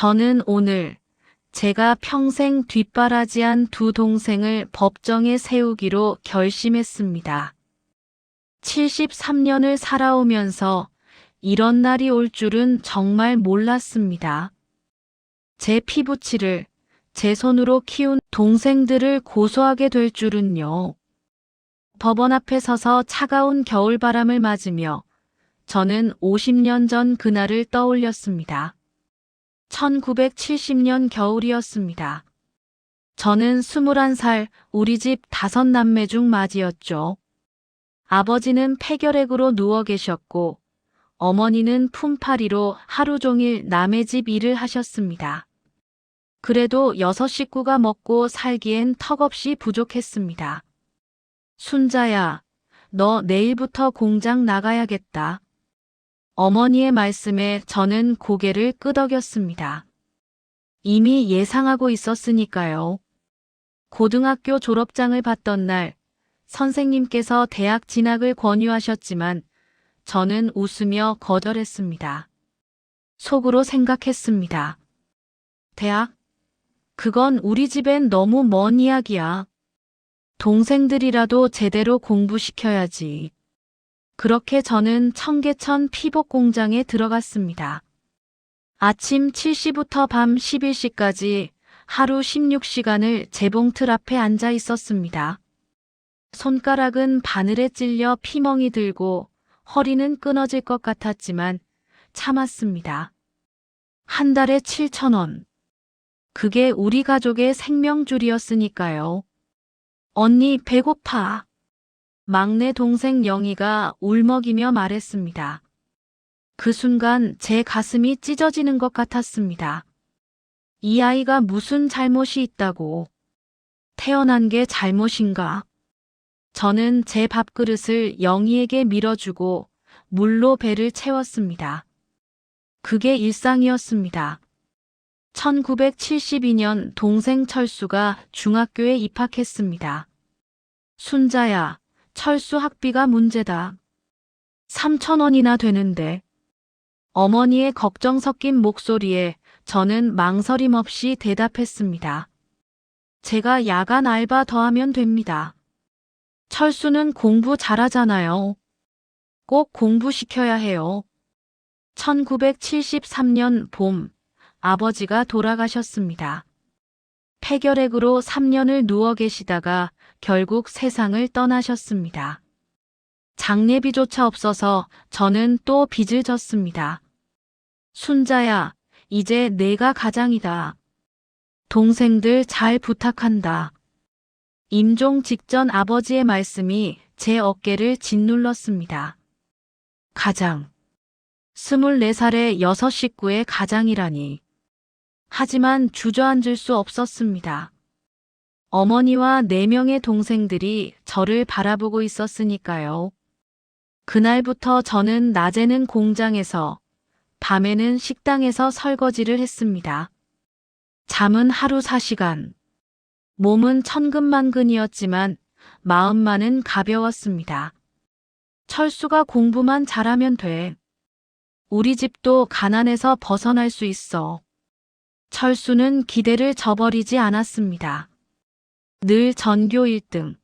저는 오늘 제가 평생 뒷바라지한 두 동생을 법정에 세우기로 결심했습니다. 73년을 살아오면서 이런 날이 올 줄은 정말 몰랐습니다. 제 피부치를 제 손으로 키운 동생들을 고소하게 될 줄은요. 법원 앞에 서서 차가운 겨울바람을 맞으며 저는 50년 전 그날을 떠올렸습니다. 1970년 겨울이었습니다. 저는 21살 우리 집 5남매 중 맞이였죠. 아버지는 폐결핵으로 누워 계셨고 어머니는 품팔이로 하루 종일 남의 집 일을 하셨습니다. 그래도 6식구가 먹고 살기엔 턱없이 부족했습니다. 순자야, 너 내일부터 공장 나가야겠다. 어머니의 말씀에 저는 고개를 끄덕였습니다. 이미 예상하고 있었으니까요. 고등학교 졸업장을 받던 날 선생님께서 대학 진학을 권유하셨지만 저는 웃으며 거절했습니다. 속으로 생각했습니다. 대학? 그건 우리 집엔 너무 먼 이야기야. 동생들이라도 제대로 공부시켜야지. 그렇게 저는 청계천 피복 공장에 들어갔습니다. 아침 7시부터 밤 11시까지 하루 16시간을 재봉틀 앞에 앉아 있었습니다. 손가락은 바늘에 찔려 피멍이 들고 허리는 끊어질 것 같았지만 참았습니다. 한 달에 7,000원. 그게 우리 가족의 생명줄이었으니까요. 언니 배고파. 막내 동생 영희가 울먹이며 말했습니다. 그 순간 제 가슴이 찢어지는 것 같았습니다. 이 아이가 무슨 잘못이 있다고. 태어난 게 잘못인가? 저는 제 밥그릇을 영희에게 밀어주고 물로 배를 채웠습니다. 그게 일상이었습니다. 1972년 동생 철수가 중학교에 입학했습니다. 순자야, 철수 학비가 문제다. 3,000원이나 되는데. 어머니의 걱정 섞인 목소리에 저는 망설임 없이 대답했습니다. 제가 야간 알바 더 하면 됩니다. 철수는 공부 잘하잖아요. 꼭 공부시켜야 해요. 1973년 봄, 아버지가 돌아가셨습니다. 폐결핵으로 3년을 누워 계시다가 결국 세상을 떠나셨습니다. 장례비조차 없어서 저는 또 빚을 졌습니다. 순자야, 이제 내가 가장이다. 동생들 잘 부탁한다. 임종 직전 아버지의 말씀이 제 어깨를 짓눌렀습니다. 가장. 24살의 6식구의 가장이라니. 하지만 주저앉을 수 없었습니다. 어머니와 4명의 동생들이 저를 바라보고 있었으니까요. 그날부터 저는 낮에는 공장에서, 밤에는 식당에서 설거지를 했습니다. 잠은 하루 4시간. 몸은 천근만근이었지만 마음만은 가벼웠습니다. 철수가 공부만 잘하면 돼. 우리 집도 가난에서 벗어날 수 있어. 철수는 기대를 저버리지 않았습니다. 늘 전교 1등.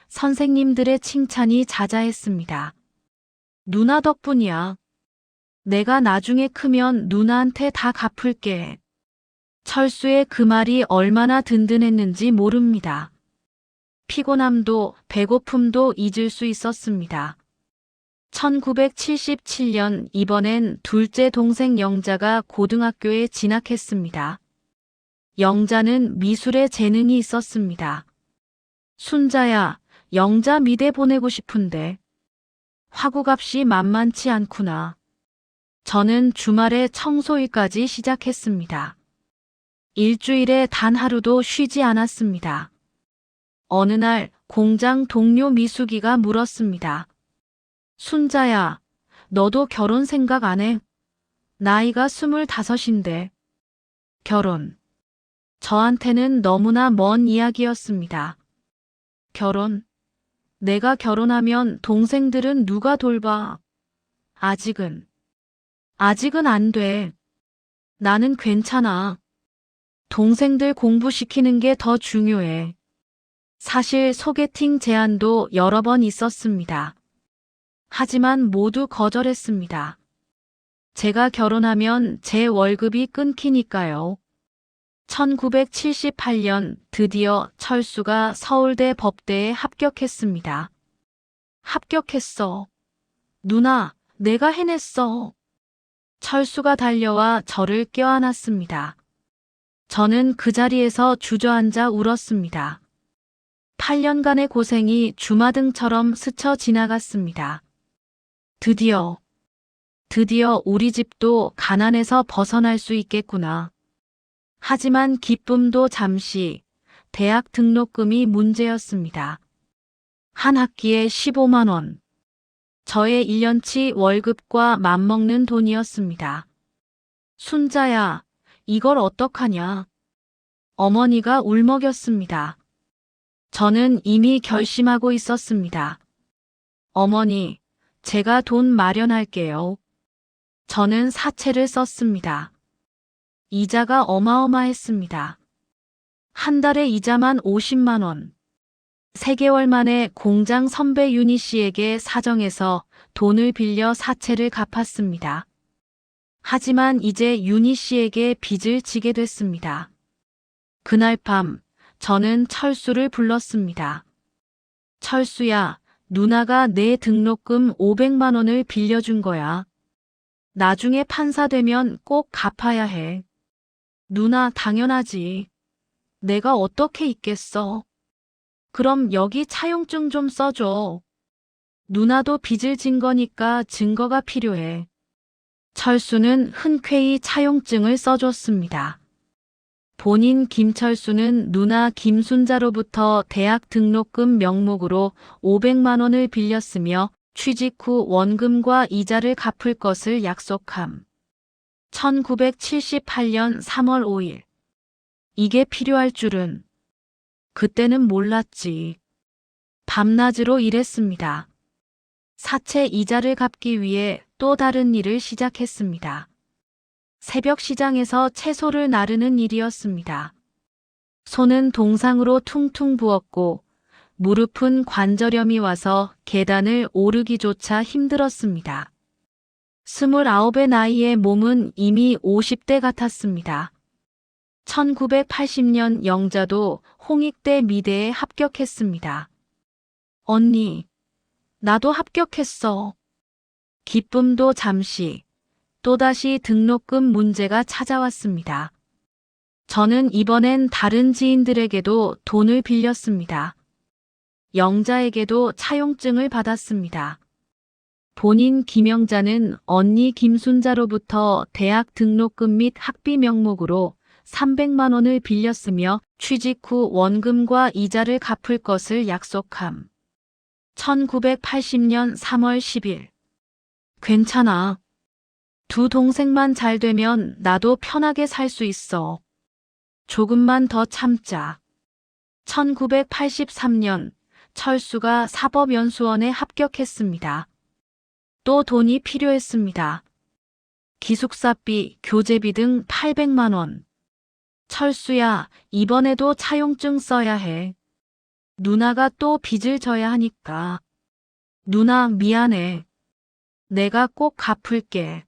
선생님들의 칭찬이 자자했습니다. 누나 덕분이야. 내가 나중에 크면 누나한테 다 갚을게. 철수의 그 말이 얼마나 든든했는지 모릅니다. 피곤함도 배고픔도 잊을 수 있었습니다. 1977년 이번엔 둘째 동생 영자가 고등학교에 진학했습니다. 영자는 미술에 재능이 있었습니다. 순자야, 영자 미대 보내고 싶은데. 화구값이 만만치 않구나. 저는 주말에 청소일까지 시작했습니다. 일주일에 단 하루도 쉬지 않았습니다. 어느 날 공장 동료 미숙이가 물었습니다. 순자야, 너도 결혼 생각 안 해? 나이가 25인데. 결혼. 저한테는 너무나 먼 이야기였습니다. 결혼? 내가 결혼하면 동생들은 누가 돌봐? 아직은 안 돼. 나는 괜찮아. 동생들 공부시키는 게 더 중요해. 사실 소개팅 제안도 여러 번 있었습니다. 하지만 모두 거절했습니다. 제가 결혼하면 제 월급이 끊기니까요. 1978년 드디어 철수가 서울대 법대에 합격했습니다. 합격했어. 누나, 내가 해냈어. 철수가 달려와 저를 껴안았습니다. 저는 그 자리에서 주저앉아 울었습니다. 8년간의 고생이 주마등처럼 스쳐 지나갔습니다. 드디어 우리 집도 가난에서 벗어날 수 있겠구나. 하지만 기쁨도 잠시, 대학 등록금이 문제였습니다. 한 학기에 15만 원. 저의 1년치 월급과 맞먹는 돈이었습니다. 순자야, 이걸 어떡하냐. 어머니가 울먹였습니다. 저는 이미 결심하고 있었습니다. 어머니, 제가 돈 마련할게요. 저는 사채를 썼습니다. 이자가 어마어마했습니다. 한 달에 이자만 50만 원. 3개월 만에 공장 선배 윤희 씨에게 사정해서 돈을 빌려 사채를 갚았습니다. 하지만 이제 윤희 씨에게 빚을 지게 됐습니다. 그날 밤 저는 철수를 불렀습니다. 철수야, 누나가 내 등록금 500만 원을 빌려준 거야. 나중에 판사 되면 꼭 갚아야 해. 누나, 당연하지. 내가 어떻게 있겠어. 그럼 여기 차용증 좀 써줘. 누나도 빚을 진 거니까 증거가 필요해. 철수는 흔쾌히 차용증을 써줬습니다. 본인 김철수는 누나 김순자로부터 대학 등록금 명목으로 500만 원을 빌렸으며 취직 후 원금과 이자를 갚을 것을 약속함. 1978년 3월 5일. 이게 필요할 줄은 그때는 몰랐지. 밤낮으로 일했습니다. 사채 이자를 갚기 위해 또 다른 일을 시작했습니다. 새벽 시장에서 채소를 나르는 일이었습니다. 손은 동상으로 퉁퉁 부었고 무릎은 관절염이 와서 계단을 오르기조차 힘들었습니다. 29의 나이에 몸은 이미 50대 같았습니다. 1980년 영자도 홍익대 미대에 합격했습니다. 언니, 나도 합격했어. 기쁨도 잠시, 또다시 등록금 문제가 찾아왔습니다. 저는 이번엔 다른 지인들에게도 돈을 빌렸습니다. 영자에게도 차용증을 받았습니다. 본인 김영자는 언니 김순자로부터 대학 등록금 및 학비 명목으로 300만 원을 빌렸으며 취직 후 원금과 이자를 갚을 것을 약속함. 1980년 3월 10일. 괜찮아. 두 동생만 잘 되면 나도 편하게 살 수 있어. 조금만 더 참자. 1983년 철수가 사법연수원에 합격했습니다. 또 돈이 필요했습니다. 기숙사비, 교재비 등 800만 원. 철수야, 이번에도 차용증 써야 해. 누나가 또 빚을 져야 하니까. 누나, 미안해. 내가 꼭 갚을게.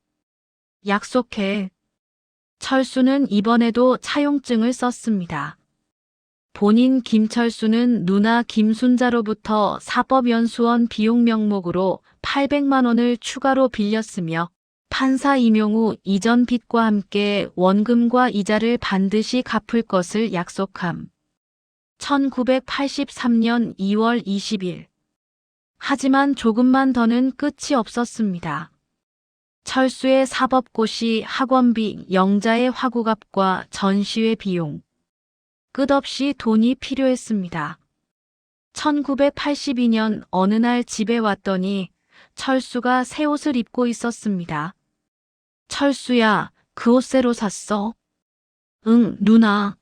약속해. 철수는 이번에도 차용증을 썼습니다. 본인 김철수는 누나 김순자로부터 사법연수원 비용 명목으로 800만 원을 추가로 빌렸으며 판사 임용 후 이전 빚과 함께 원금과 이자를 반드시 갚을 것을 약속함. 1983년 2월 20일. 하지만 조금만 더는 끝이 없었습니다. 철수의 사법고시 학원비, 영자의 화구값과 전시회 비용. 끝없이 돈이 필요했습니다. 1982년 어느 날 집에 왔더니 철수가 새 옷을 입고 있었습니다. 철수야, 그 옷 새로 샀어? 응, 누나.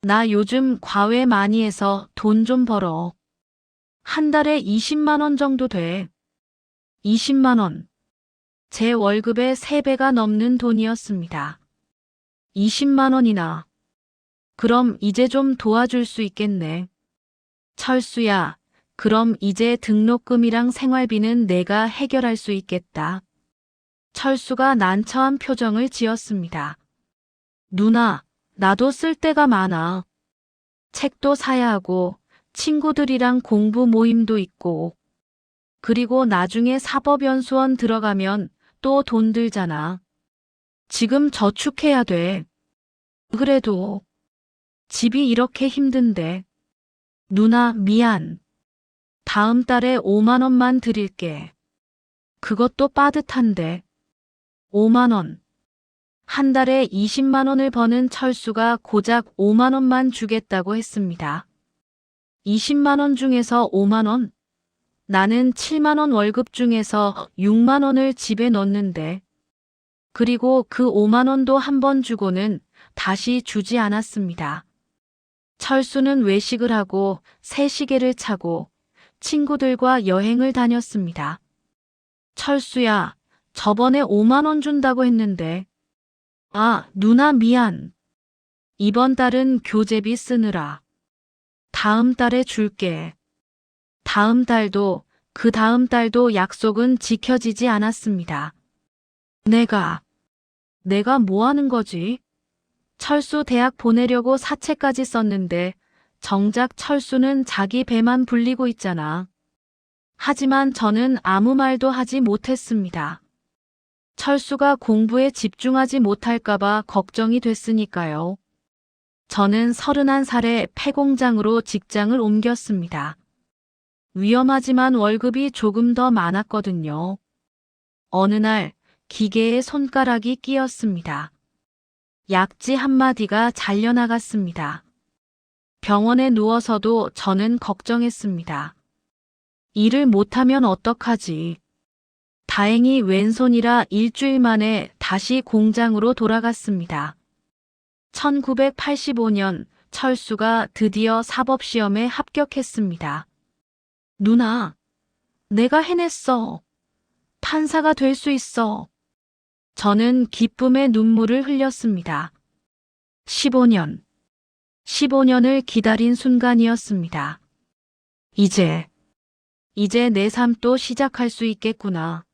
나 요즘 과외 많이 해서 돈 좀 벌어. 한 달에 20만 원 정도 돼. 20만 원. 제 월급의 3배가 넘는 돈이었습니다. 20만 원이나. 그럼 이제 좀 도와줄 수 있겠네. 철수야, 그럼 이제 등록금이랑 생활비는 내가 해결할 수 있겠다. 철수가 난처한 표정을 지었습니다. 누나, 나도 쓸 데가 많아. 책도 사야 하고, 친구들이랑 공부 모임도 있고, 그리고 나중에 사법연수원 들어가면 또 돈 들잖아. 지금 저축해야 돼. 그래도 집이 이렇게 힘든데. 누나, 미안. 다음 달에 5만 원만 드릴게. 그것도 빠듯한데. 5만 원. 한 달에 20만 원을 버는 철수가 고작 5만 원만 주겠다고 했습니다. 20만 원 중에서 5만 원? 나는 7만 원 월급 중에서 6만 원을 집에 넣는데. 그리고 그 5만 원도 한 번 주고는 다시 주지 않았습니다. 철수는 외식을 하고 새 시계를 차고 친구들과 여행을 다녔습니다. 철수야, 저번에 5만 원 준다고 했는데. 아, 누나 미안. 이번 달은 교재비 쓰느라. 다음 달에 줄게. 다음 달도 그 다음 달도 약속은 지켜지지 않았습니다. 내가 뭐 하는 거지? 철수 대학 보내려고 사채까지 썼는데 정작 철수는 자기 배만 불리고 있잖아. 하지만 저는 아무 말도 하지 못했습니다. 철수가 공부에 집중하지 못할까봐 걱정이 됐으니까요. 저는 31살에 폐공장으로 직장을 옮겼습니다. 위험하지만 월급이 조금 더 많았거든요. 어느 날 기계에 손가락이 끼었습니다. 약지 한마디가 잘려나갔습니다. 병원에 누워서도 저는 걱정했습니다. 일을 못하면 어떡하지? 다행히 왼손이라 일주일 만에 다시 공장으로 돌아갔습니다. 1985년 철수가 드디어 사법시험에 합격했습니다. 누나, 내가 해냈어. 판사가 될 수 있어. 저는 기쁨의 눈물을 흘렸습니다. 15년을 기다린 순간이었습니다. 이제 내 삶도 시작할 수 있겠구나.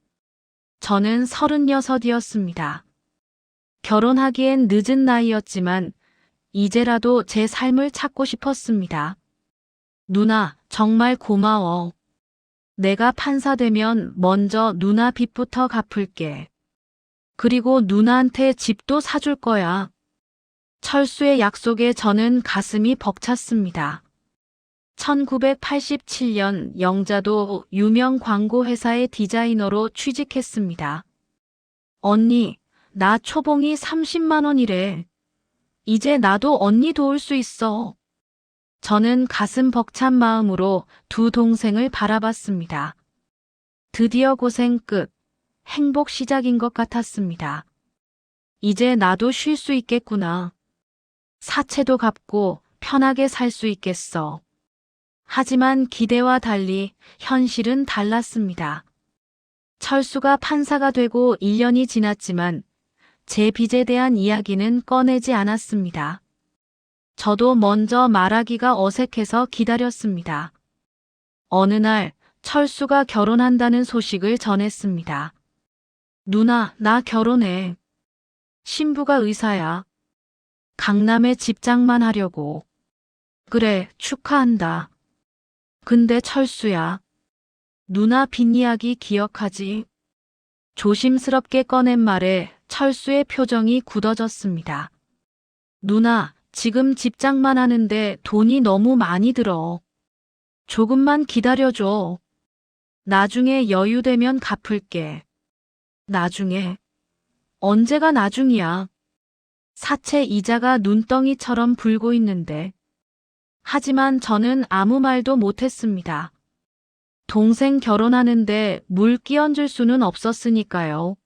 저는 36이었습니다. 결혼하기엔 늦은 나이였지만 이제라도 제 삶을 찾고 싶었습니다. 누나, 정말 고마워. 내가 판사 되면 먼저 누나 빚부터 갚을게. 그리고 누나한테 집도 사줄 거야. 철수의 약속에 저는 가슴이 벅찼습니다. 1987년 영자도 유명 광고회사의 디자이너로 취직했습니다. 언니, 나 초봉이 30만 원이래. 이제 나도 언니 도울 수 있어. 저는 가슴 벅찬 마음으로 두 동생을 바라봤습니다. 드디어 고생 끝, 행복 시작인 것 같았습니다. 이제 나도 쉴 수 있겠구나. 사채도 갚고 편하게 살 수 있겠어. 하지만 기대와 달리 현실은 달랐습니다. 철수가 판사가 되고 1년이 지났지만 제 빚에 대한 이야기는 꺼내지 않았습니다. 저도 먼저 말하기가 어색해서 기다렸습니다. 어느 날 철수가 결혼한다는 소식을 전했습니다. 누나, 나 결혼해. 신부가 의사야. 강남에 집장만 하려고. 그래, 축하한다. 근데 철수야. 누나 빚 이야기 기억하지? 조심스럽게 꺼낸 말에 철수의 표정이 굳어졌습니다. 누나, 지금 집장만 하는데 돈이 너무 많이 들어. 조금만 기다려줘. 나중에 여유되면 갚을게. 나중에? 언제가 나중이야? 사채 이자가 눈덩이처럼 불고 있는데. 하지만 저는 아무 말도 못했습니다. 동생 결혼하는데 물 끼얹을 수는 없었으니까요.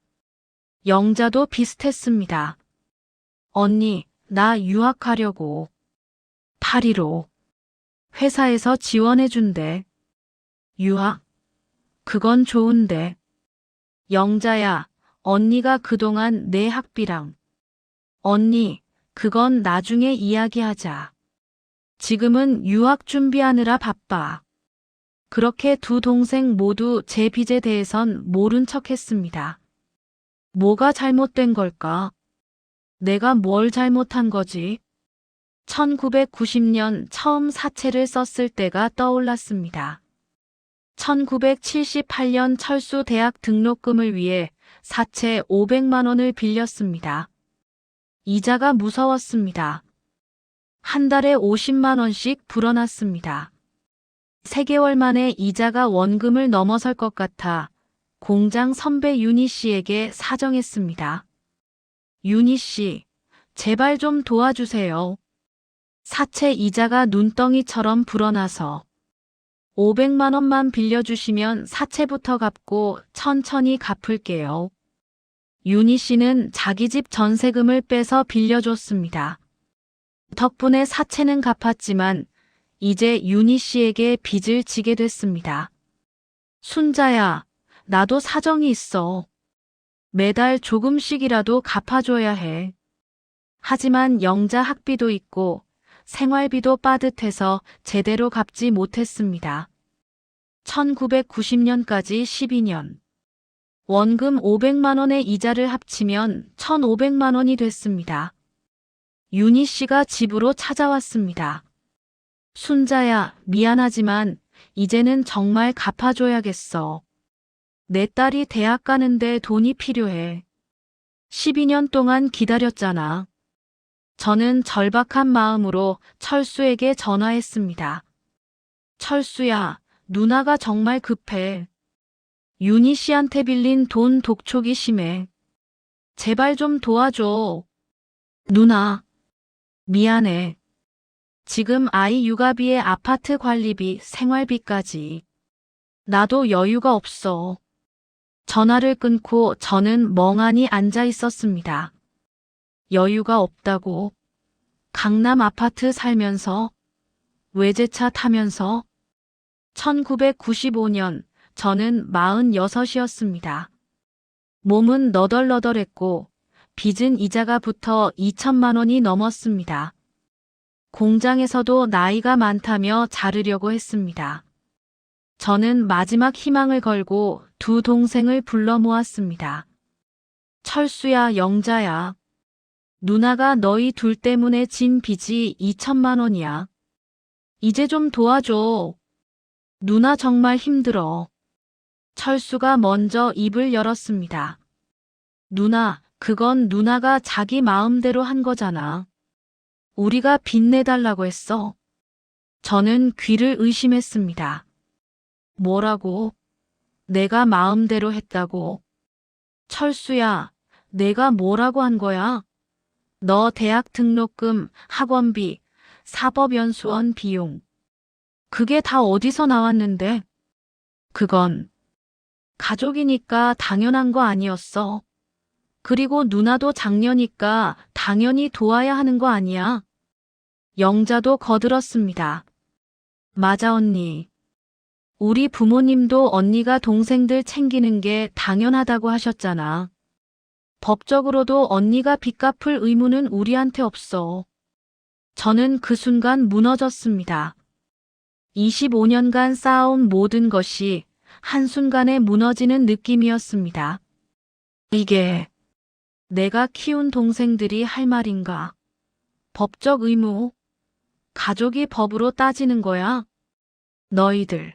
영자도 비슷했습니다. 언니, 나 유학하려고. 파리로. 회사에서 지원해준대. 유학? 그건 좋은데. 영자야, 언니가 그동안 내 학비랑. 언니, 그건 나중에 이야기하자. 지금은 유학 준비하느라 바빠. 그렇게 두 동생 모두 제 빚에 대해선 모른 척 했습니다. 뭐가 잘못된 걸까? 내가 뭘 잘못한 거지? 1990년 처음 사채를 썼을 때가 떠올랐습니다. 1978년 철수 대학 등록금을 위해 사채 500만 원을 빌렸습니다. 이자가 무서웠습니다. 한 달에 50만 원씩 불어났습니다. 3개월 만에 이자가 원금을 넘어설 것 같아 공장 선배 윤희 씨에게 사정했습니다. 윤희 씨, 제발 좀 도와주세요. 사채 이자가 눈덩이처럼 불어나서 500만 원만 빌려주시면 사채부터 갚고 천천히 갚을게요. 윤희 씨는 자기 집 전세금을 빼서 빌려줬습니다. 덕분에 사채는 갚았지만 이제 윤희 씨에게 빚을 지게 됐습니다. 순자야, 나도 사정이 있어. 매달 조금씩이라도 갚아줘야 해. 하지만 영자 학비도 있고 생활비도 빠듯해서 제대로 갚지 못했습니다. 1990년까지 12년. 원금 500만 원의 이자를 합치면 1,500만 원이 됐습니다. 윤희 씨가 집으로 찾아왔습니다. 순자야, 미안하지만 이제는 정말 갚아줘야겠어. 내 딸이 대학 가는데 돈이 필요해. 12년 동안 기다렸잖아. 저는 절박한 마음으로 철수에게 전화했습니다. 철수야, 누나가 정말 급해. 윤희 씨한테 빌린 돈 독촉이 심해. 제발 좀 도와줘. 누나, 미안해. 지금 아이 육아비에 아파트 관리비, 생활비까지. 나도 여유가 없어. 전화를 끊고 저는 멍하니 앉아 있었습니다. 여유가 없다고. 강남 아파트 살면서, 외제차 타면서. 1995년 저는 46이었습니다. 몸은 너덜너덜했고 빚은 이자가 붙어 2천만 원이 넘었습니다. 공장에서도 나이가 많다며 자르려고 했습니다. 저는 마지막 희망을 걸고 두 동생을 불러 모았습니다. 철수야, 영자야. 누나가 너희 둘 때문에 진 빚이 2천만 원이야. 이제 좀 도와줘. 누나 정말 힘들어. 철수가 먼저 입을 열었습니다. 누나, 그건 누나가 자기 마음대로 한 거잖아. 우리가 빚내달라고 했어. 저는 귀를 의심했습니다. 뭐라고? 내가 마음대로 했다고? 철수야, 내가 뭐라고 한 거야? 너 대학 등록금, 학원비, 사법연수원 비용. 그게 다 어디서 나왔는데? 그건 가족이니까 당연한 거 아니었어. 그리고 누나도 장녀니까 당연히 도와야 하는 거 아니야. 영자도 거들었습니다. 맞아, 언니. 우리 부모님도 언니가 동생들 챙기는 게 당연하다고 하셨잖아. 법적으로도 언니가 빚 갚을 의무는 우리한테 없어. 저는 그 순간 무너졌습니다. 25년간 쌓아온 모든 것이 한순간에 무너지는 느낌이었습니다. 이게 내가 키운 동생들이 할 말인가? 법적 의무? 가족이 법으로 따지는 거야? 너희들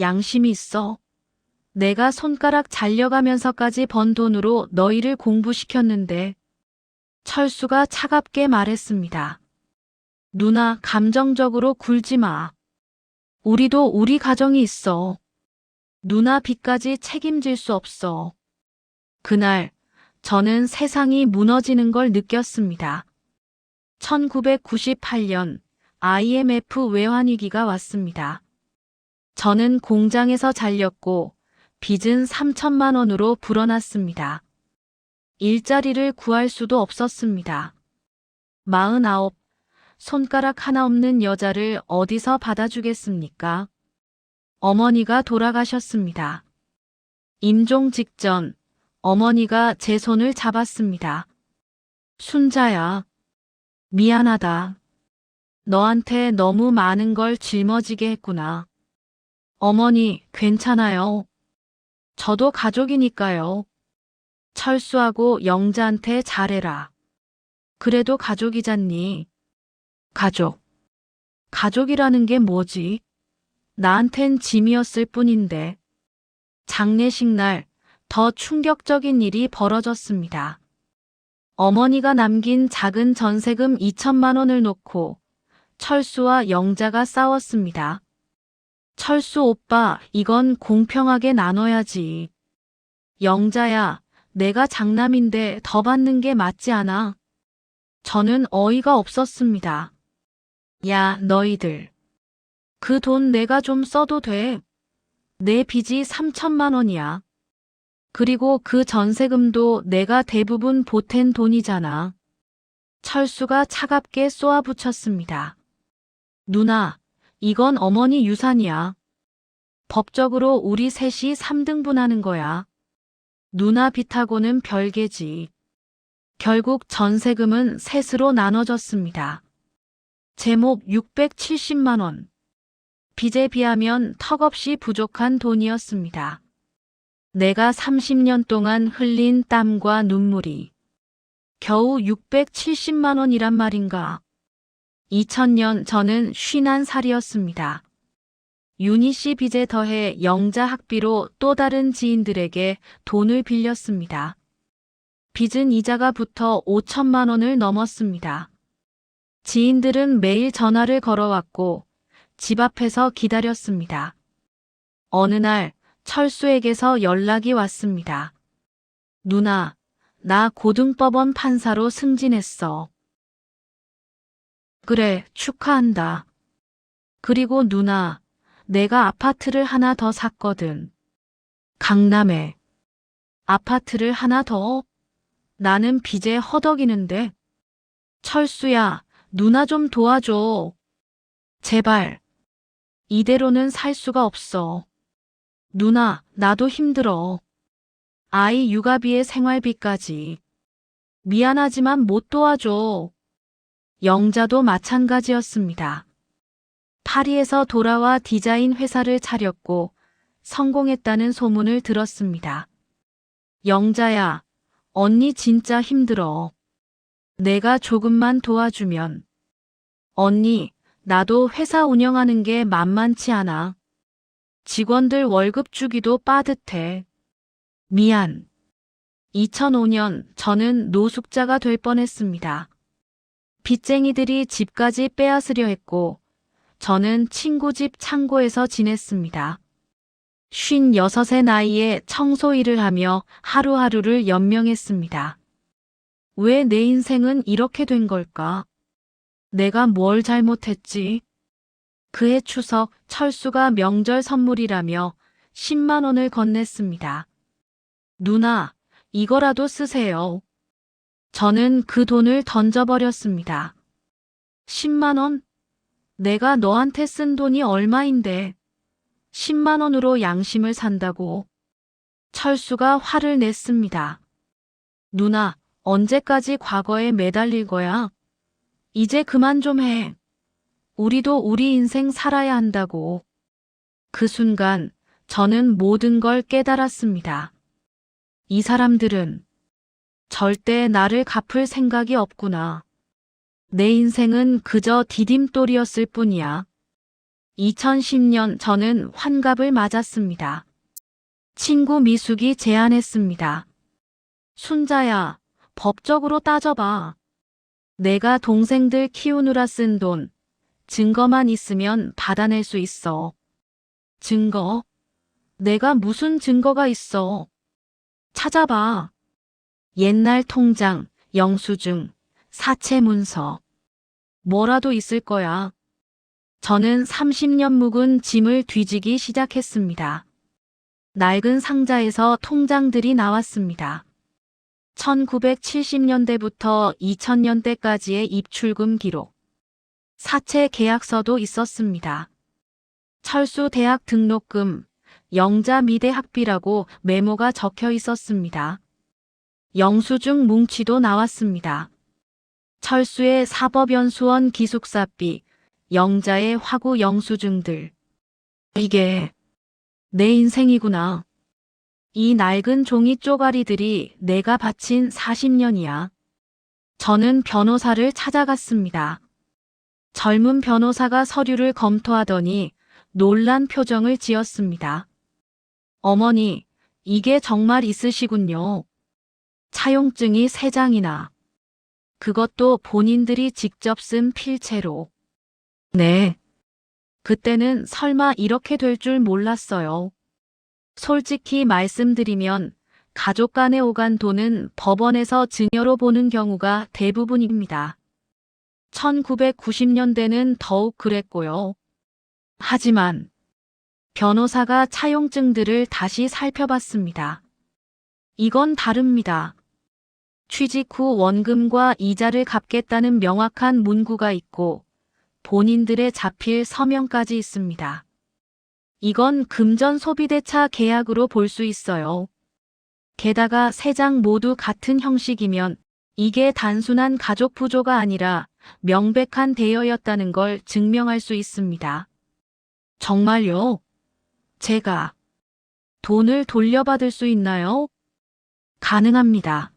양심이 있어? 내가 손가락 잘려가면서까지 번 돈으로 너희를 공부시켰는데. 철수가 차갑게 말했습니다. 누나, 감정적으로 굴지 마. 우리도 우리 가정이 있어. 누나 빚까지 책임질 수 없어. 그날 저는 세상이 무너지는 걸 느꼈습니다. 1998년 IMF 외환위기가 왔습니다. 저는 공장에서 잘렸고 빚은 3천만 원으로 불어났습니다. 일자리를 구할 수도 없었습니다. 49, 손가락 하나 없는 여자를 어디서 받아주겠습니까? 어머니가 돌아가셨습니다. 임종 직전 어머니가 제 손을 잡았습니다. 순자야, 미안하다. 너한테 너무 많은 걸 짊어지게 했구나. 어머니, 괜찮아요. 저도 가족이니까요. 철수하고 영자한테 잘해라. 그래도 가족이잖니. 가족. 가족이라는 게 뭐지? 나한텐 짐이었을 뿐인데. 장례식 날 더 충격적인 일이 벌어졌습니다. 어머니가 남긴 작은 전세금 2천만 원을 놓고 철수와 영자가 싸웠습니다. 철수 오빠, 이건 공평하게 나눠야지. 영자야, 내가 장남인데 더 받는 게 맞지 않아? 저는 어이가 없었습니다. 야, 너희들. 그 돈 내가 좀 써도 돼. 내 빚이 3천만 원이야. 그리고 그 전세금도 내가 대부분 보탠 돈이잖아. 철수가 차갑게 쏘아붙였습니다. 누나, 이건 어머니 유산이야. 법적으로 우리 셋이 3등분하는 거야. 누나 빚하고는 별개지. 결국 전세금은 셋으로 나눠졌습니다. 제목 670만 원. 빚에 비하면 턱없이 부족한 돈이었습니다. 내가 30년 동안 흘린 땀과 눈물이 겨우 670만 원이란 말인가. 2000년 저는 51살이었습니다. 윤희 씨 빚에 더해 영자 학비로 또 다른 지인들에게 돈을 빌렸습니다. 빚은 이자가 붙어 5천만 원을 넘었습니다. 지인들은 매일 전화를 걸어왔고 집 앞에서 기다렸습니다. 어느 날 철수에게서 연락이 왔습니다. 누나, 나 고등법원 판사로 승진했어. 그래, 축하한다. 그리고 누나, 내가 아파트를 하나 더 샀거든. 강남에. 아파트를 하나 더? 나는 빚에 허덕이는데. 철수야, 누나 좀 도와줘. 제발. 이대로는 살 수가 없어. 누나, 나도 힘들어. 아이 육아비에 생활비까지. 미안하지만 못 도와줘. 영자도 마찬가지였습니다. 파리에서 돌아와 디자인 회사를 차렸고 성공했다는 소문을 들었습니다. 영자야, 언니 진짜 힘들어. 내가 조금만 도와주면. 언니, 나도 회사 운영하는 게 만만치 않아. 직원들 월급 주기도 빠듯해. 미안. 2005년 저는 노숙자가 될 뻔했습니다. 빚쟁이들이 집까지 빼앗으려 했고 저는 친구 집 창고에서 지냈습니다. 56의 나이에 청소 일을 하며 하루하루를 연명했습니다. 왜 내 인생은 이렇게 된 걸까? 내가 뭘 잘못했지? 그해 추석 철수가 명절 선물이라며 10만 원을 건넸습니다. 누나, 이거라도 쓰세요. 저는 그 돈을 던져버렸습니다. 10만 원? 내가 너한테 쓴 돈이 얼마인데 10만 원으로 양심을 산다고. 철수가 화를 냈습니다. 누나, 언제까지 과거에 매달릴 거야? 이제 그만 좀 해. 우리도 우리 인생 살아야 한다고. 그 순간 저는 모든 걸 깨달았습니다. 이 사람들은 절대 나를 갚을 생각이 없구나. 내 인생은 그저 디딤돌이었을 뿐이야. 2010년 저는 환갑을 맞았습니다. 친구 미숙이 제안했습니다. 순자야, 법적으로 따져봐. 내가 동생들 키우느라 쓴 돈, 증거만 있으면 받아낼 수 있어. 증거? 내가 무슨 증거가 있어? 찾아봐. 옛날 통장, 영수증, 사채 문서. 뭐라도 있을 거야. 저는 30년 묵은 짐을 뒤지기 시작했습니다. 낡은 상자에서 통장들이 나왔습니다. 1970년대부터 2000년대까지의 입출금 기록. 사채 계약서도 있었습니다. 철수 대학 등록금, 영자 미대 학비라고 메모가 적혀 있었습니다. 영수증 뭉치도 나왔습니다. 철수의 사법연수원 기숙사비, 영자의 화구 영수증들. 이게 내 인생이구나. 이 낡은 종이 쪼가리들이 내가 바친 40년이야. 저는 변호사를 찾아갔습니다. 젊은 변호사가 서류를 검토하더니 놀란 표정을 지었습니다. 어머니, 이게 정말 있으시군요. 차용증이 3장이나. 그것도 본인들이 직접 쓴 필체로. 네. 그때는 설마 이렇게 될 줄 몰랐어요. 솔직히 말씀드리면 가족 간의 오간 돈은 법원에서 증여로 보는 경우가 대부분입니다. 1990년대는 더욱 그랬고요. 하지만 변호사가 차용증들을 다시 살펴봤습니다. 이건 다릅니다. 취직 후 원금과 이자를 갚겠다는 명확한 문구가 있고 본인들의 자필 서명까지 있습니다. 이건 금전 소비대차 계약으로 볼 수 있어요. 게다가 3장 모두 같은 형식이면 이게 단순한 가족 부조가 아니라 명백한 대여였다는 걸 증명할 수 있습니다. 정말요? 제가 돈을 돌려받을 수 있나요? 가능합니다.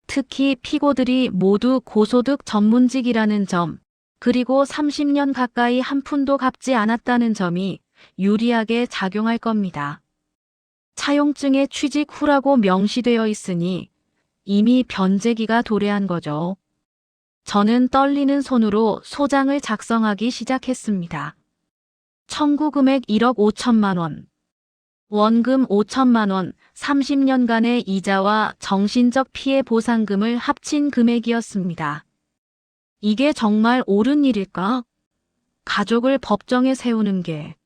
특히 피고들이 모두 고소득 전문직이라는 점, 그리고 30년 가까이 한 푼도 갚지 않았다는 점이 유리하게 작용할 겁니다. 차용증에 취직 후라고 명시되어 있으니 이미 변제기가 도래한 거죠. 저는 떨리는 손으로 소장을 작성하기 시작했습니다. 청구 금액 1억 5천만 원. 원금 5천만 원, 30년간의 이자와 정신적 피해 보상금을 합친 금액이었습니다. 이게 정말 옳은 일일까? 가족을 법정에 세우는 게.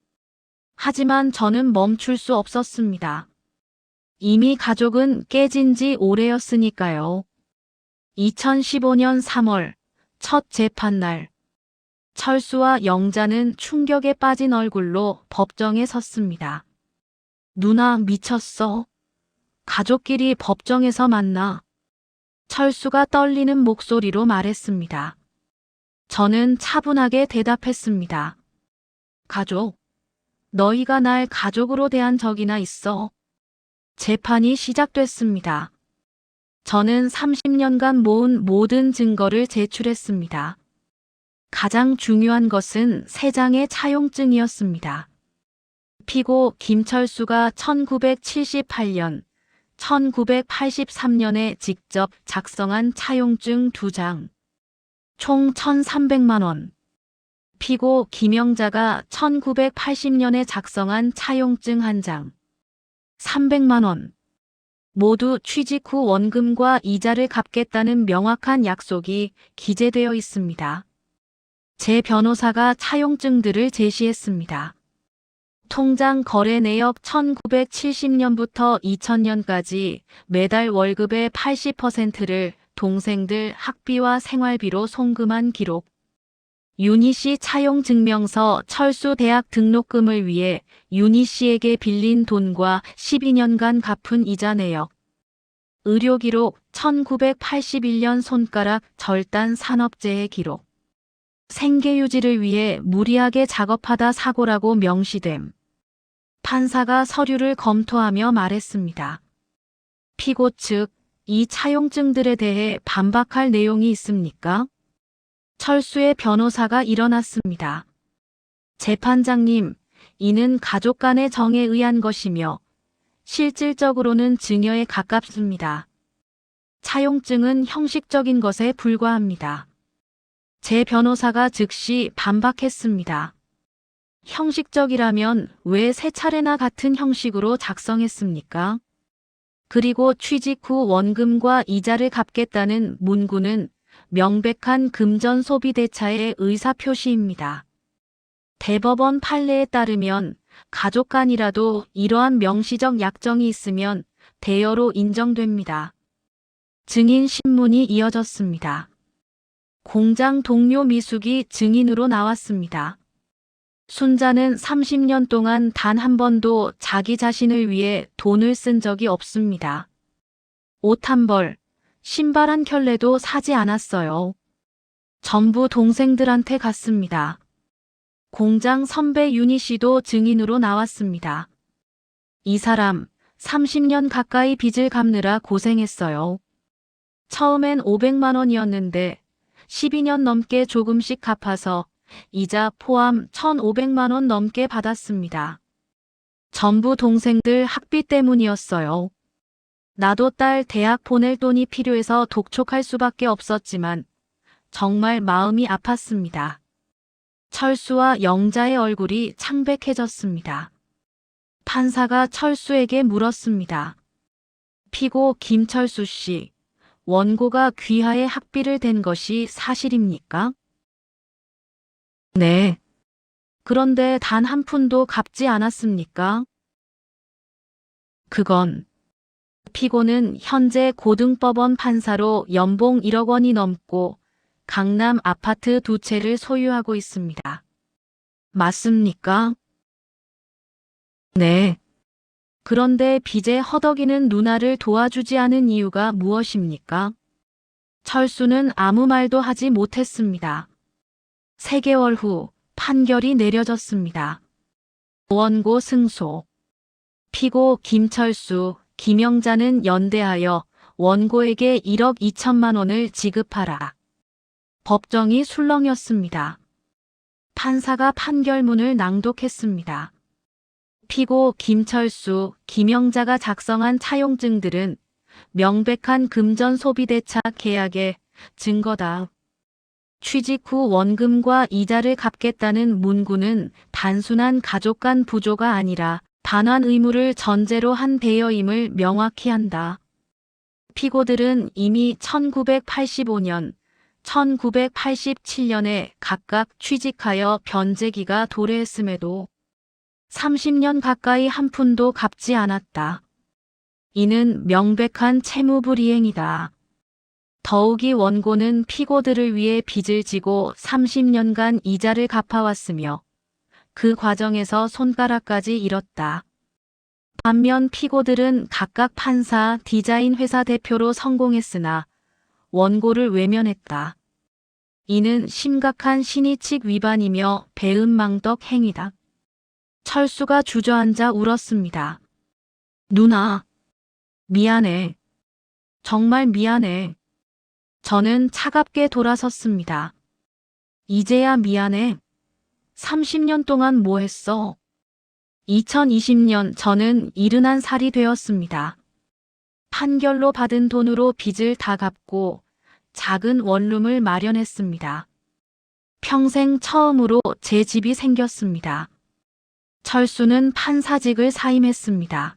하지만 저는 멈출 수 없었습니다. 이미 가족은 깨진 지 오래였으니까요. 2015년 3월, 첫 재판날. 철수와 영자는 충격에 빠진 얼굴로 법정에 섰습니다. 누나 미쳤어? 가족끼리 법정에서 만나. 철수가 떨리는 목소리로 말했습니다. 저는 차분하게 대답했습니다. 가족. 너희가 날 가족으로 대한 적이나 있어? 재판이 시작됐습니다. 저는 30년간 모은 모든 증거를 제출했습니다. 가장 중요한 것은 3장의 차용증이었습니다. 피고 김철수가 1978년, 1983년에 직접 작성한 차용증 2장, 총 1,300만 원. 피고 김영자가 1980년에 작성한 차용증 1장, 300만 원. 모두 취직 후 원금과 이자를 갚겠다는 명확한 약속이 기재되어 있습니다. 제 변호사가 차용증들을 제시했습니다. 통장 거래 내역 1970년부터 2000년까지 매달 월급의 80%를 동생들 학비와 생활비로 송금한 기록. 윤희 씨 차용 증명서 철수 대학 등록금을 위해 윤희 씨에게 빌린 돈과 12년간 갚은 이자 내역. 의료 기록 1981년 손가락 절단 산업재해 기록. 생계 유지를 위해 무리하게 작업하다 사고라고 명시됨. 판사가 서류를 검토하며 말했습니다. 피고 측, 이 차용증들에 대해 반박할 내용이 있습니까? 철수의 변호사가 일어났습니다. 재판장님, 이는 가족 간의 정에 의한 것이며 실질적으로는 증여에 가깝습니다. 차용증은 형식적인 것에 불과합니다. 제 변호사가 즉시 반박했습니다. 형식적이라면 왜 3차례나 같은 형식으로 작성했습니까? 그리고 취직 후 원금과 이자를 갚겠다는 문구는 명백한 금전 소비 대차의 의사표시입니다. 대법원 판례에 따르면 가족 간이라도 이러한 명시적 약정이 있으면 대여로 인정됩니다. 증인 신문이 이어졌습니다. 공장 동료 미숙이 증인으로 나왔습니다. 순자는 30년 동안 단 한 번도 자기 자신을 위해 돈을 쓴 적이 없습니다. 옷 한 벌, 신발 한 켤레도 사지 않았어요. 전부 동생들한테 갔습니다. 공장 선배 윤희 씨도 증인으로 나왔습니다. 이 사람 30년 가까이 빚을 갚느라 고생했어요. 처음엔 500만 원이었는데 12년 넘게 조금씩 갚아서 이자 포함 1,500만 원 넘게 받았습니다. 전부 동생들 학비 때문이었어요. 나도 딸 대학 보낼 돈이 필요해서 독촉할 수밖에 없었지만 정말 마음이 아팠습니다. 철수와 영자의 얼굴이 창백해졌습니다. 판사가 철수에게 물었습니다. 피고 김철수 씨, 원고가 귀하의 학비를 댄 것이 사실입니까? 네. 그런데 단 한 푼도 갚지 않았습니까? 그건 피고는 현재 고등법원 판사로 연봉 1억 원이 넘고 강남 아파트 2채를 소유하고 있습니다. 맞습니까? 네. 그런데 빚에 허덕이는 누나를 도와주지 않은 이유가 무엇입니까? 철수는 아무 말도 하지 못했습니다. 3개월 후 판결이 내려졌습니다. 원고 승소. 피고 김철수, 김영자는 연대하여 원고에게 1억 2천만 원을 지급하라. 법정이 술렁였습니다. 판사가 판결문을 낭독했습니다. 피고 김철수, 김영자가 작성한 차용증들은 명백한 금전 소비대차 계약의 증거다. 취직 후 원금과 이자를 갚겠다는 문구는 단순한 가족 간 부조가 아니라 반환 의무를 전제로 한 대여임을 명확히 한다. 피고들은 이미 1985년, 1987년에 각각 취직하여 변제기가 도래했음에도 30년 가까이 한 푼도 갚지 않았다. 이는 명백한 채무불이행이다. 더욱이 원고는 피고들을 위해 빚을 지고 30년간 이자를 갚아왔으며 그 과정에서 손가락까지 잃었다. 반면 피고들은 각각 판사, 디자인 회사 대표로 성공했으나 원고를 외면했다. 이는 심각한 신의칙 위반이며 배은망덕 행위다. 철수가 주저앉아 울었습니다. 누나, 미안해. 정말 미안해. 저는 차갑게 돌아섰습니다. 이제야 미안해. 30년 동안 뭐 했어? 2020년 저는 71살이 되었습니다. 판결로 받은 돈으로 빚을 다 갚고 작은 원룸을 마련했습니다. 평생 처음으로 제 집이 생겼습니다. 철수는 판사직을 사임했습니다.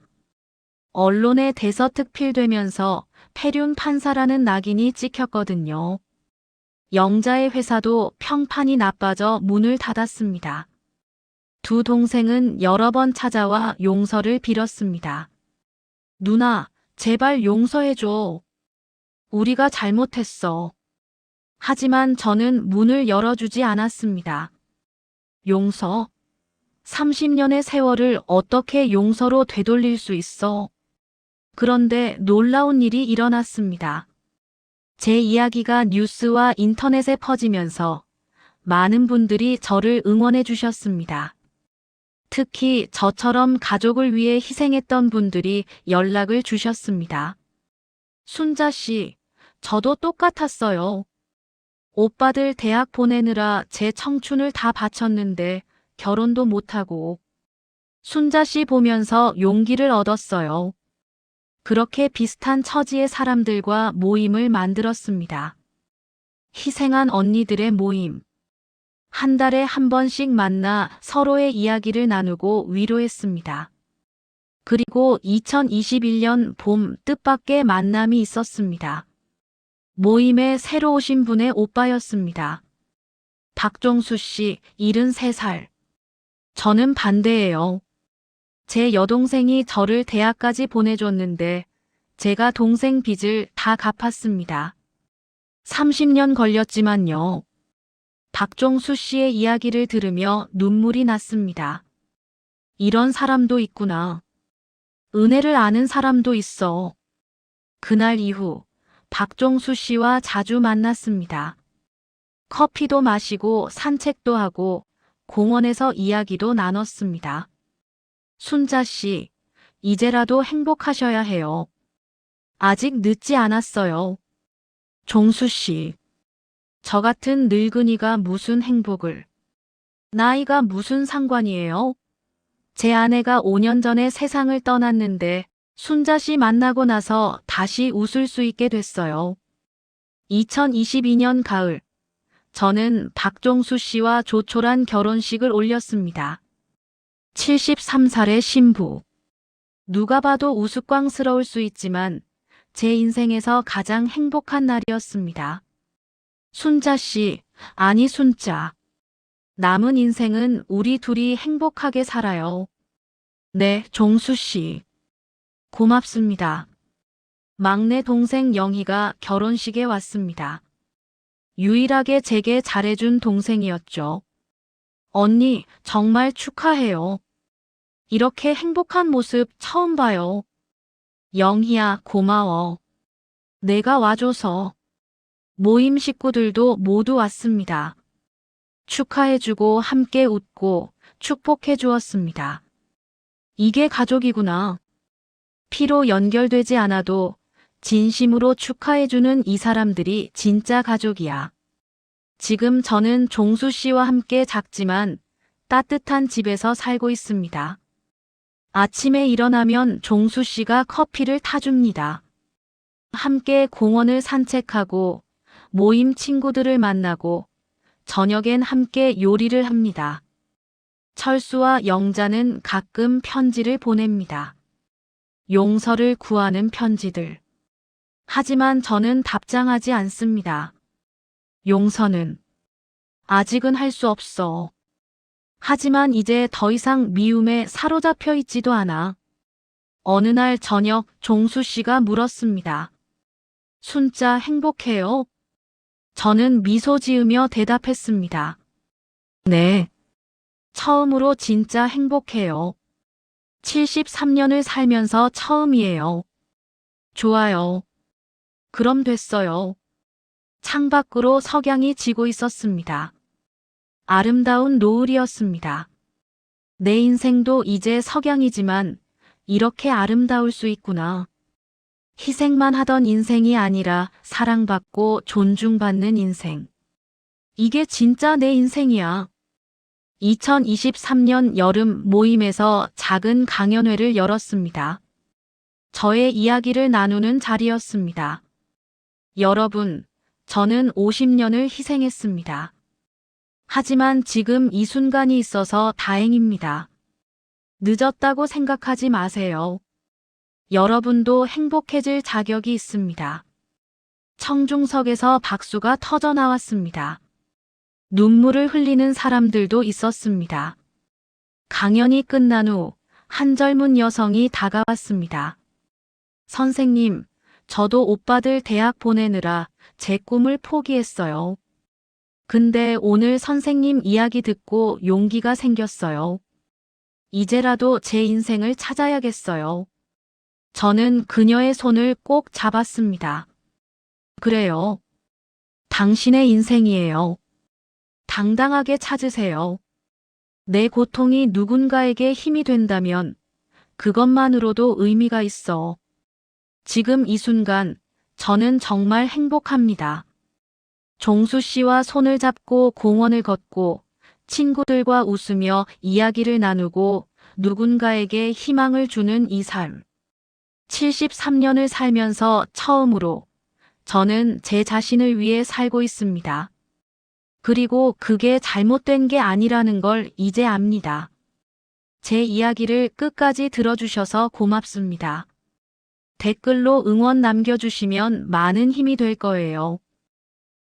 언론에 대서특필되면서 폐륜 판사라는 낙인이 찍혔거든요. 영자의 회사도 평판이 나빠져 문을 닫았습니다. 두 동생은 여러 번 찾아와 용서를 빌었습니다. 누나, 제발 용서해줘. 우리가 잘못했어. 하지만 저는 문을 열어주지 않았습니다. 용서? 30년의 세월을 어떻게 용서로 되돌릴 수 있어? 그런데 놀라운 일이 일어났습니다. 제 이야기가 뉴스와 인터넷에 퍼지면서 많은 분들이 저를 응원해 주셨습니다. 특히 저처럼 가족을 위해 희생했던 분들이 연락을 주셨습니다. 순자 씨, 저도 똑같았어요. 오빠들 대학 보내느라 제 청춘을 다 바쳤는데 결혼도 못하고. 순자 씨 보면서 용기를 얻었어요. 그렇게 비슷한 처지의 사람들과 모임을 만들었습니다. 희생한 언니들의 모임. 한 달에 한 번씩 만나 서로의 이야기를 나누고 위로했습니다. 그리고 2021년 봄 뜻밖의 만남이 있었습니다. 모임에 새로 오신 분의 오빠였습니다. 박종수 씨, 73살. 저는 반대예요. 제 여동생이 저를 대학까지 보내줬는데 제가 동생 빚을 다 갚았습니다. 30년 걸렸지만요. 박종수 씨의 이야기를 들으며 눈물이 났습니다. 이런 사람도 있구나. 은혜를 아는 사람도 있어. 그날 이후 박종수 씨와 자주 만났습니다. 커피도 마시고 산책도 하고 공원에서 이야기도 나눴습니다. 순자 씨, 이제라도 행복하셔야 해요. 아직 늦지 않았어요. 종수 씨, 저 같은 늙은이가 무슨 행복을. 나이가 무슨 상관이에요? 제 아내가 5년 전에 세상을 떠났는데 순자 씨 만나고 나서 다시 웃을 수 있게 됐어요. 2022년 가을, 저는 박종수 씨와 조촐한 결혼식을 올렸습니다. 73살의 신부. 누가 봐도 우스꽝스러울 수 있지만 제 인생에서 가장 행복한 날이었습니다. 순자 씨, 아니 순자. 남은 인생은 우리 둘이 행복하게 살아요. 네, 종수 씨. 고맙습니다. 막내 동생 영희가 결혼식에 왔습니다. 유일하게 제게 잘해준 동생이었죠. 언니, 정말 축하해요. 이렇게 행복한 모습 처음 봐요. 영희야, 고마워. 내가 와줘서. 모임 식구들도 모두 왔습니다. 축하해주고 함께 웃고 축복해 주었습니다. 이게 가족이구나. 피로 연결되지 않아도 진심으로 축하해주는 이 사람들이 진짜 가족이야. 지금 저는 종수 씨와 함께 작지만 따뜻한 집에서 살고 있습니다. 아침에 일어나면 종수 씨가 커피를 타줍니다. 함께 공원을 산책하고 모임 친구들을 만나고 저녁엔 함께 요리를 합니다. 철수와 영자는 가끔 편지를 보냅니다. 용서를 구하는 편지들. 하지만 저는 답장하지 않습니다. 용서는 아직은 할 수 없어. 하지만 이제 더 이상 미움에 사로잡혀 있지도 않아. 어느 날 저녁 종수 씨가 물었습니다. 순자 행복해요? 저는 미소 지으며 대답했습니다. 네. 처음으로 진짜 행복해요. 73년을 살면서 처음이에요. 좋아요. 그럼 됐어요. 창밖으로 석양이 지고 있었습니다. 아름다운 노을이었습니다. 내 인생도 이제 석양이지만 이렇게 아름다울 수 있구나. 희생만 하던 인생이 아니라 사랑받고 존중받는 인생. 이게 진짜 내 인생이야. 2023년 여름 모임에서 작은 강연회를 열었습니다. 저의 이야기를 나누는 자리였습니다. 여러분, 저는 50년을 희생했습니다. 하지만 지금 이 순간이 있어서 다행입니다. 늦었다고 생각하지 마세요. 여러분도 행복해질 자격이 있습니다. 청중석에서 박수가 터져 나왔습니다. 눈물을 흘리는 사람들도 있었습니다. 강연이 끝난 후 한 젊은 여성이 다가왔습니다. 선생님, 저도 오빠들 대학 보내느라 제 꿈을 포기했어요. 근데 오늘 선생님 이야기 듣고 용기가 생겼어요. 이제라도 제 인생을 찾아야겠어요. 저는 그녀의 손을 꼭 잡았습니다. 그래요. 당신의 인생이에요. 당당하게 찾으세요. 내 고통이 누군가에게 힘이 된다면 그것만으로도 의미가 있어. 지금 이 순간 저는 정말 행복합니다. 종수 씨와 손을 잡고 공원을 걷고 친구들과 웃으며 이야기를 나누고 누군가에게 희망을 주는 이 삶. 73년을 살면서 처음으로 저는 제 자신을 위해 살고 있습니다. 그리고 그게 잘못된 게 아니라는 걸 이제 압니다. 제 이야기를 끝까지 들어주셔서 고맙습니다. 댓글로 응원 남겨주시면 많은 힘이 될 거예요.